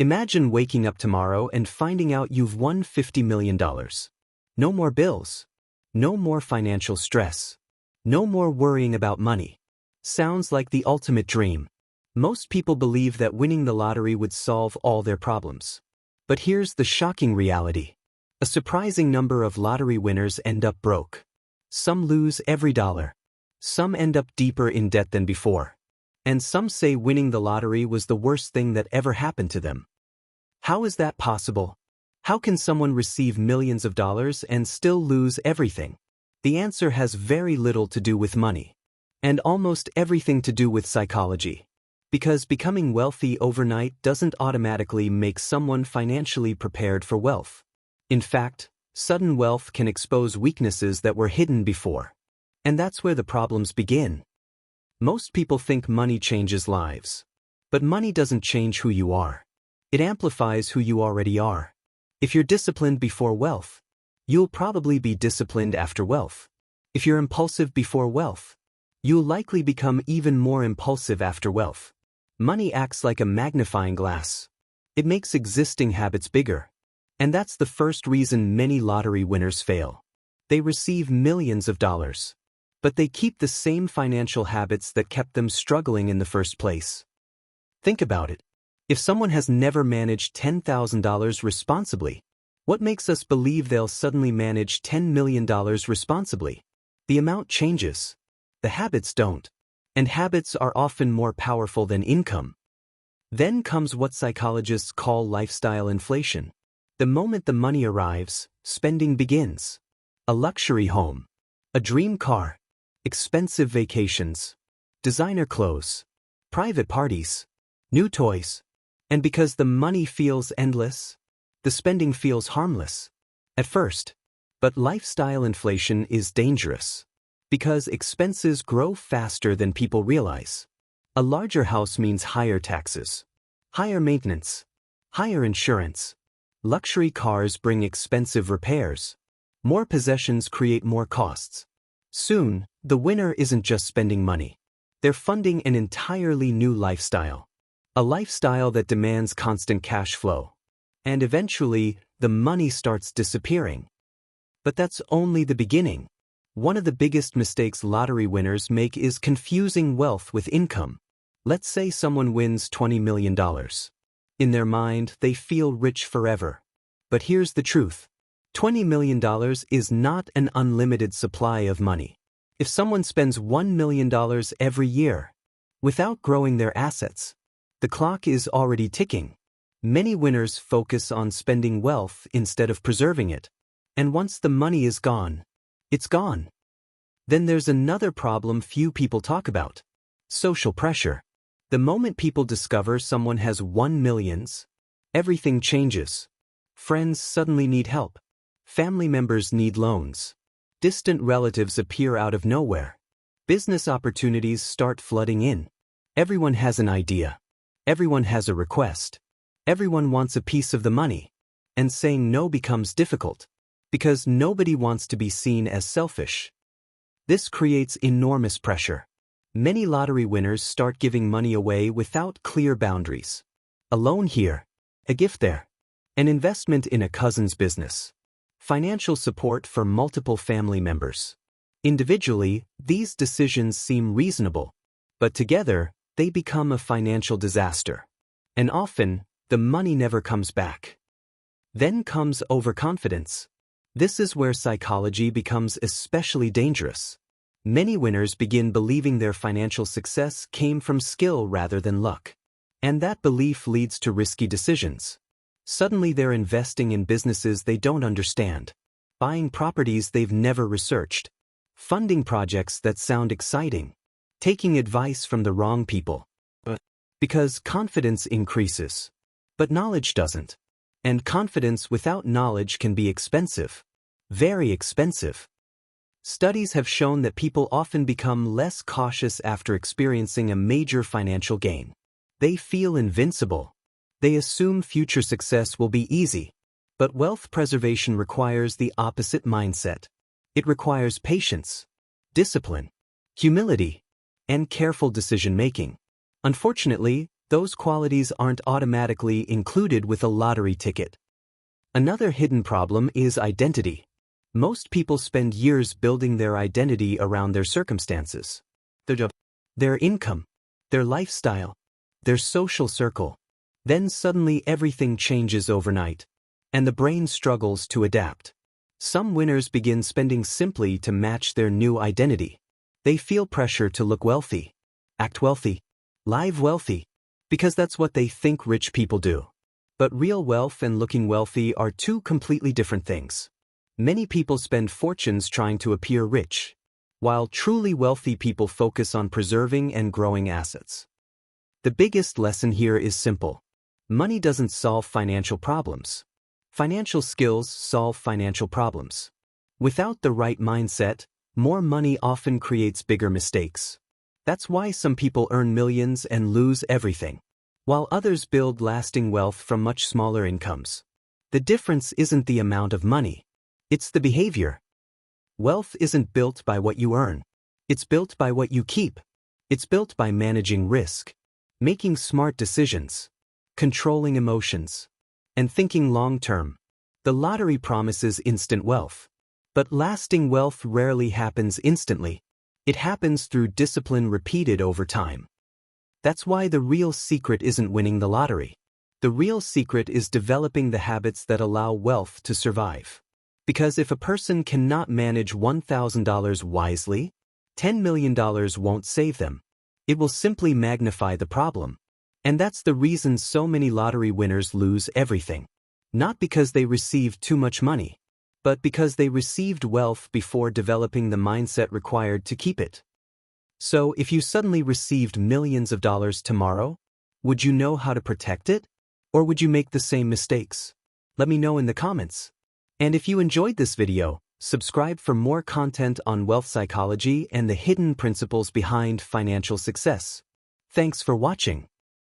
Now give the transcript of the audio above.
Imagine waking up tomorrow and finding out you've won $50 million. No more bills. No more financial stress. No more worrying about money. Sounds like the ultimate dream. Most people believe that winning the lottery would solve all their problems. But here's the shocking reality. A surprising number of lottery winners end up broke. Some lose every dollar. Some end up deeper in debt than before. And some say winning the lottery was the worst thing that ever happened to them. How is that possible? How can someone receive millions of dollars and still lose everything? The answer has very little to do with money. And almost everything to do with psychology. Because becoming wealthy overnight doesn't automatically make someone financially prepared for wealth. In fact, sudden wealth can expose weaknesses that were hidden before. And that's where the problems begin. Most people think money changes lives. But money doesn't change who you are. It amplifies who you already are. If you're disciplined before wealth, you'll probably be disciplined after wealth. If you're impulsive before wealth, you'll likely become even more impulsive after wealth. Money acts like a magnifying glass. It makes existing habits bigger. And that's the first reason many lottery winners fail. They receive millions of dollars. But they keep the same financial habits that kept them struggling in the first place. Think about it. If someone has never managed $10,000 responsibly, what makes us believe they'll suddenly manage $10 million responsibly? The amount changes. The habits don't. And habits are often more powerful than income. Then comes what psychologists call lifestyle inflation. The moment the money arrives, spending begins. A luxury home. A dream car. Expensive vacations. Designer clothes. Private parties. New toys. And because the money feels endless, the spending feels harmless. At first. But lifestyle inflation is dangerous. Because expenses grow faster than people realize. A larger house means higher taxes, higher maintenance, higher insurance. Luxury cars bring expensive repairs. More possessions create more costs. Soon, the winner isn't just spending money. They're funding an entirely new lifestyle. A lifestyle that demands constant cash flow. And eventually, the money starts disappearing. But that's only the beginning. One of the biggest mistakes lottery winners make is confusing wealth with income. Let's say someone wins $20 million. In their mind, they feel rich forever. But here's the truth. $20 million is not an unlimited supply of money. If someone spends $1 million every year, without growing their assets, the clock is already ticking. Many winners focus on spending wealth instead of preserving it. And once the money is gone, it's gone. Then there's another problem few people talk about. Social pressure. The moment people discover someone has won millions, everything changes. Friends suddenly need help. Family members need loans. Distant relatives appear out of nowhere. Business opportunities start flooding in. Everyone has an idea. Everyone has a request. Everyone wants a piece of the money. And saying no becomes difficult. Because nobody wants to be seen as selfish. This creates enormous pressure. Many lottery winners start giving money away without clear boundaries. A loan here, a gift there, an investment in a cousin's business, financial support for multiple family members. Individually, these decisions seem reasonable, but together, they become a financial disaster. And often, the money never comes back. Then comes overconfidence. This is where psychology becomes especially dangerous. Many winners begin believing their financial success came from skill rather than luck. And that belief leads to risky decisions. Suddenly they're investing in businesses they don't understand, buying properties they've never researched, funding projects that sound exciting, taking advice from the wrong people. Because confidence increases, but knowledge doesn't. And confidence without knowledge can be expensive. Very expensive. Studies have shown that people often become less cautious after experiencing a major financial gain. They feel invincible. They assume future success will be easy. But wealth preservation requires the opposite mindset. It requires patience, discipline, humility, and careful decision-making. Unfortunately, Those qualities aren't automatically included with a lottery ticket. Another hidden problem is identity. Most people spend years building their identity around their circumstances, their job, their income, their lifestyle, their social circle. Then suddenly everything changes overnight, and the brain struggles to adapt. Some winners begin spending simply to match their new identity. They feel pressure to look wealthy, act wealthy, live wealthy, because that's what they think rich people do. But real wealth and looking wealthy are two completely different things. Many people spend fortunes trying to appear rich, while truly wealthy people focus on preserving and growing assets. The biggest lesson here is simple. Money doesn't solve financial problems. Financial skills solve financial problems. Without the right mindset, more money often creates bigger mistakes. That's why some people earn millions and lose everything, while others build lasting wealth from much smaller incomes. The difference isn't the amount of money. It's the behavior. Wealth isn't built by what you earn. It's built by what you keep. It's built by managing risk, making smart decisions, controlling emotions, and thinking long-term. The lottery promises instant wealth. But lasting wealth rarely happens instantly. It happens through discipline repeated over time. That's why the real secret isn't winning the lottery. The real secret is developing the habits that allow wealth to survive. Because if a person cannot manage $1,000 wisely, $10 million won't save them. It will simply magnify the problem. And that's the reason so many lottery winners lose everything. Not because they received too much money, but because they received wealth before developing the mindset required to keep it. So if you suddenly received millions of dollars tomorrow, would you know how to protect it? Or would you make the same mistakes? Let me know in the comments. And if you enjoyed this video, subscribe for more content on wealth psychology and the hidden principles behind financial success. Thanks for watching.